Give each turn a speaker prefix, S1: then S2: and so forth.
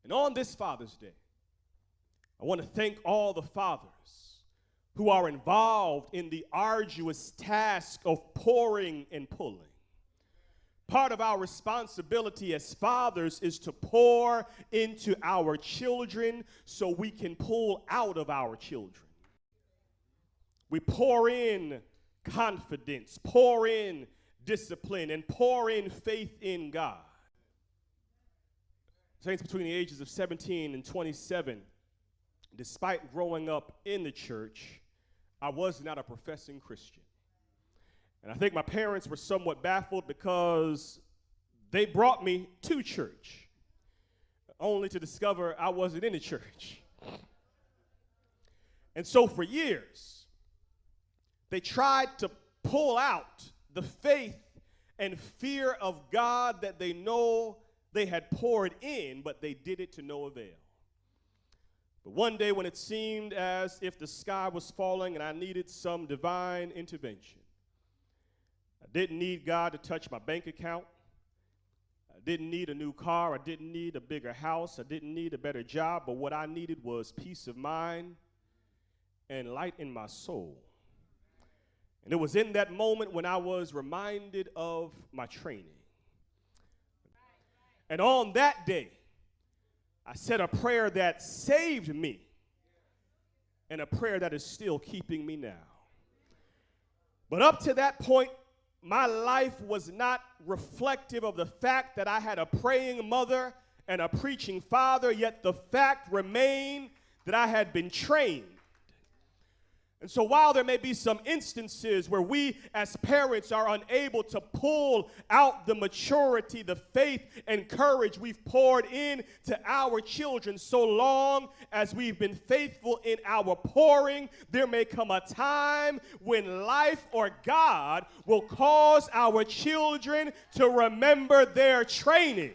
S1: And on this Father's Day, I want to thank all the fathers who are involved in the arduous task of pouring and pulling. Part of our responsibility as fathers is to pour into our children so we can pull out of our children. We pour in confidence, pour in discipline, and pour in faith in God. Saints between the ages of 17 and 27, despite growing up in the church, I was not a professing Christian. And I think my parents were somewhat baffled because they brought me to church, only to discover I wasn't in the church. And so for years, they tried to pull out the faith and fear of God that they know they had poured in, but they did it to no avail. But one day when it seemed as if the sky was falling and I needed some divine intervention, I didn't need God to touch my bank account. I didn't need a new car. I didn't need a bigger house. I didn't need a better job. But what I needed was peace of mind and light in my soul. And it was in that moment when I was reminded of my training. And on that day, I said a prayer that saved me and a prayer that is still keeping me now. But up to that point, my life was not reflective of the fact that I had a praying mother and a preaching father, yet the fact remained that I had been trained. And so while there may be some instances where we as parents are unable to pull out the maturity, the faith, and courage we've poured in to our children, so long as we've been faithful in our pouring, there may come a time when life or God will cause our children to remember their training.